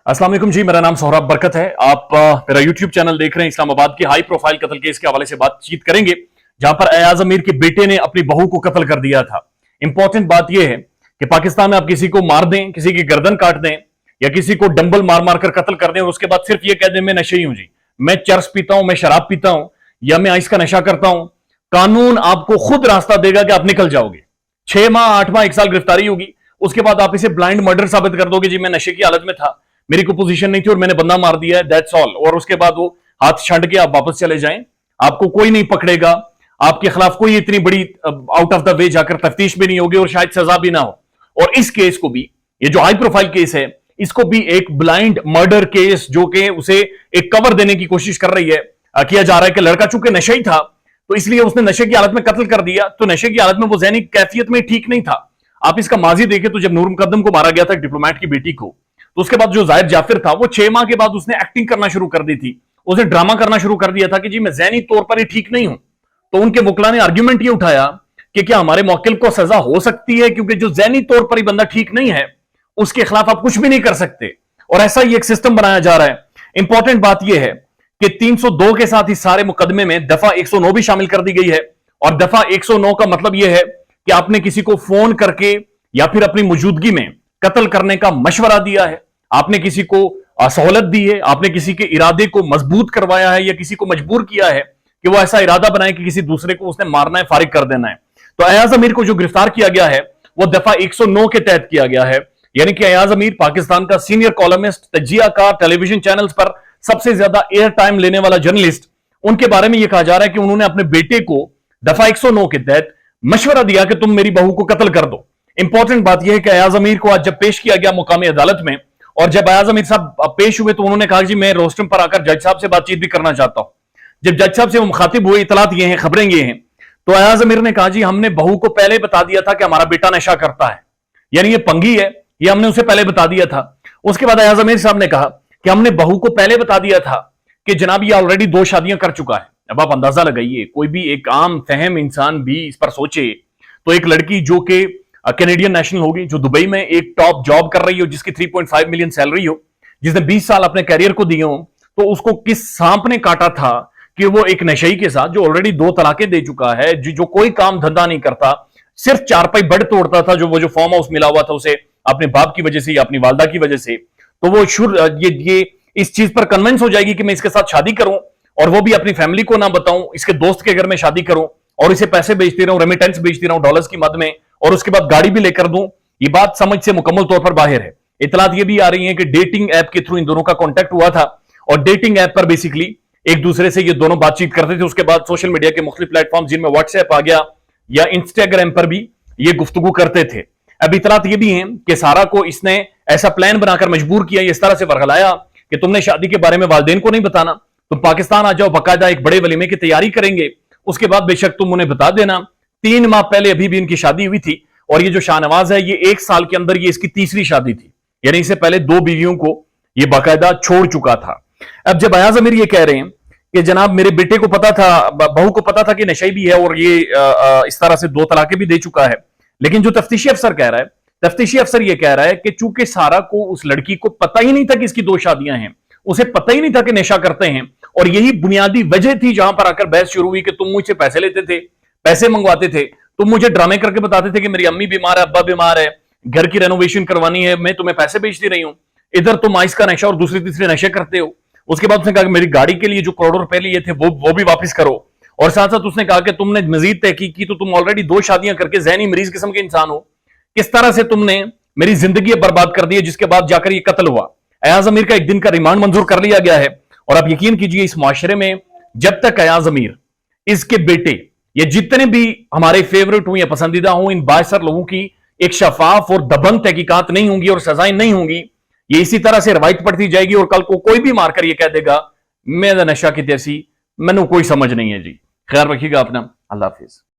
अस्सलाम वालेकुम जी, मेरा नाम सोहराब बरकत है। आप मेरा यूट्यूब चैनल देख रहे हैं। इस्लामाबाद की हाई प्रोफाइल कत्ल केस के हवाले से बातचीत करेंगे, जहां पर अयाज अमीर के बेटे ने अपनी बहू को कत्ल कर दिया था। इंपॉर्टेंट बात यह है कि पाकिस्तान में आप किसी को मार दें, किसी की गर्दन काट दें या किसी को डंबल मार मार कर कत्ल कर दें और उसके बाद सिर्फ यह कह दें मैं नशेई हूं जी, मैं चरस पीता हूं, मैं शराब पीता हूं या मैं आइस का नशा करता हूं, कानून आपको खुद रास्ता देगा कि आप निकल जाओगे। 6 माह 8 माह 1 साल गिरफ्तारी होगी। उसके बाद आप इसे ब्लाइंड मर्डर साबित कर दोगे, जी मैं नशे की हालत में था, मेरी कोई पोजीशन नहीं थी और मैंने बंदा मार दिया है, दैट्स ऑल। और उसके बाद वो हाथ छंड के आप वापस चले जाएं, आपको कोई नहीं पकड़ेगा, आपके खिलाफ कोई इतनी बड़ी आउट ऑफ द वे जाकर तफ्तीश भी नहीं होगी और शायद सजा भी ना हो। और इस केस को भी, ये जो हाई प्रोफाइल केस है, इसको भी एक ब्लाइंड मर्डर केस जो कि उसे एक कवर देने की कोशिश कर रही है, किया जा रहा है कि लड़का चूंकि नशे था तो इसलिए उसने नशे की हालत में कत्ल कर दिया। तो नशे की हालत में वो ज़हनी कैफियत में ठीक नहीं था। आप इसका माजी देखें तो जब नूर मुकद्दम को मारा गया था, डिप्लोमेट की बेटी को, तो उसके बाद जो जाहिर जाफिर था वो 6 माह के बाद उसने एक्टिंग करना शुरू कर दी थी, उसने ड्रामा करना शुरू कर दिया था कि जी मैं ज़हनी तौर पर ही ठीक नहीं हूं। तो उनके वकला ने आर्ग्यूमेंट ये उठाया कि क्या हमारे मौकिल को सजा हो सकती है, क्योंकि जो ज़हनी तौर पर ही बंदा ठीक नहीं है उसके खिलाफ आप कुछ भी नहीं कर सकते। और ऐसा ही एक सिस्टम बनाया जा रहा है। इंपॉर्टेंट बात यह है कि 302 के साथ इस सारे मुकदमे में दफा 109 भी शामिल कर दी गई है। और दफा 109 का मतलब यह है कि आपने किसी को फोन करके या फिर अपनी मौजूदगी में कत्ल करने का मशवरा दिया है, आपने किसी को सहूलत दी है, आपने किसी के इरादे को मजबूत करवाया है या किसी को मजबूर किया है कि वो ऐसा इरादा बनाए कि किसी दूसरे को उसने मारना है, फारिग कर देना है। तो अयाज अमीर को जो गिरफ्तार किया गया है वो दफा 109 के तहत किया गया है। यानी कि अयाज अमीर पाकिस्तान का सीनियर कॉलमिस्ट, तजियाकार, टेलीविजन चैनल्स पर सबसे ज्यादा एयर टाइम लेने वाला जर्नलिस्ट, उनके बारे में यह कहा जा रहा है कि उन्होंने अपने बेटे को दफा 109 के तहत मशवरा दिया कि तुम मेरी बहू को कत्ल कर दो। इंपॉर्टेंट बात यह है कि अयाज अमीर को आज जब पेश किया गया मुकामी अदालत में, और जब अयाज अमीर साहब पेश हुए तो उन्होंने कहा जी मैं रोस्टम पर आकर जज साहब से बातचीत भी करना चाहता हूं। जब जज साहब से वो मुखातिब हुए, इतलात ये हैं, खबरें ये हैं, तो अयाज अमीर ने कहा जी हमने बहू को पहले बता दिया था कि हमारा बेटा नशा करता है, यानी ये पंगी है, ये हमने उसे पहले बता दिया था। उसके बाद अयाज अमीर साहब ने कहा कि हमने बहू को पहले बता दिया था कि जनाब ये ऑलरेडी 2 शादियां कर चुका है। अब आप अंदाजा लगाइए, कोई भी एक आम फहम इंसान भी इस पर सोचे तो एक लड़की जो कि कैनेडियन नेशनल होगी, जो दुबई में एक टॉप जॉब कर रही हो, जिसकी 3.5 मिलियन सैलरी हो, जिसने 20 साल अपने कैरियर को दिए हो, तो उसको किस सांप ने काटा था कि वो एक नशई के साथ जो ऑलरेडी 2 तलाकें दे चुका है, जो कोई काम धंधा नहीं करता, सिर्फ चारपाई बेड तोड़ता था, जो वो जो फार्म हाउस मिला हुआ था उसे अपने बाप की वजह से या अपनी वालदा की वजह से, तो वो ये इस चीज पर कन्विंस हो जाएगी कि मैं इसके साथ शादी करूं और वो भी अपनी फैमिली को ना बताऊं, इसके दोस्त के घर में शादी करूं और इसे पैसे भेजती रहूं, रेमिटेंस भेजती रहूं डॉलर्स की मद में, और उसके बाद गाड़ी भी लेकर दूं। ये बात समझ से मुकम्मल तौर पर बाहर है। इतलात ये भी आ रही है कि डेटिंग ऐप के थ्रू इन दोनों का कॉन्टेक्ट हुआ था और डेटिंग ऐप पर बेसिकली एक दूसरे से ये दोनों बातचीत करते थे। उसके बाद सोशल मीडिया के मुख्तलिफ प्लेटफॉर्म जिनमें व्हाट्सएप आ गया या इंस्टाग्राम पर भी ये गुफ्तगू करते थे। अब इतलात ये भी है कि सारा को इसने ऐसा प्लान बनाकर मजबूर किया, इस तरह से वर्गलाया कि तुमने शादी के बारे में वालिदैन को नहीं बताना, तुम पाकिस्तान आ जाओ, बाकायदा एक बड़े वलीमे की तैयारी करेंगे, उसके बाद बेशक तुम उन्हें बता देना। 3 माह पहले अभी भी इनकी शादी हुई थी और ये जो शाहनवाज है ये 1 साल के अंदर ये इसकी तीसरी शादी थी, यानी इससे पहले 2 बीवियों को ये बाकायदा छोड़ चुका था। अब जब अयाज अमीर ये कह रहे हैं कि जनाब मेरे बेटे को पता था, बहू को पता था कि नशई भी है और ये इस तरह से 2 तलाकें भी दे चुका है, लेकिन जो तफ्तीशी अफसर कह रहा है, तफ्तीशी अफसर ये कह रहा है कि चूंकि सारा को, उस लड़की को पता ही नहीं था कि इसकी 2 शादियां हैं, उसे पता ही नहीं था कि नशा करते हैं, और यही बुनियादी वजह थी जहां पर आकर बहस शुरू हुई कि तुम मुझसे पैसे लेते थे, पैसे मंगवाते थे, तुम मुझे ड्रामे करके बताते थे कि मेरी अम्मी बीमार है, अब्बा बीमार है, घर की रेनोवेशन करवानी है, मैं तुम्हें पैसे भेजती रही हूं, इधर तुम आइस का नशा और दूसरे तीसरे नशे करते हो। उसके बाद उसने कहा कि मेरी गाड़ी के लिए जो करोड़ों रुपए लिए थे वो भी वापस करो, और साथ साथ उसने कहा कि तुमने मजीद तहकीक की तो तुम ऑलरेडी 2 शादियां करके ज़हनी मरीज किस्म के इंसान हो, किस तरह से तुमने मेरी जिंदगी बर्बाद कर दी है, जिसके बाद जाकर ये कत्ल हुआ। अयाज अमीर का 1 दिन का रिमांड मंजूर कर लिया गया है और आप यकीन कीजिए इस मुआशरे में जब तक अयाज अमीर, इसके बेटे, ये जितने भी हमारे फेवरेट हों या पसंदीदा हों, इन बाइसर लोगों की एक शफाफ और दबंग तहकीकात नहीं होंगी और सजाएं नहीं होंगी, ये इसी तरह से रवायत पड़ती जाएगी और कल को कोई भी मारकर ये कह देगा मैं नशा की तैसी, मैनू कोई समझ नहीं है जी। ख्याल रखिएगा अपना। अल्लाह हाफिज।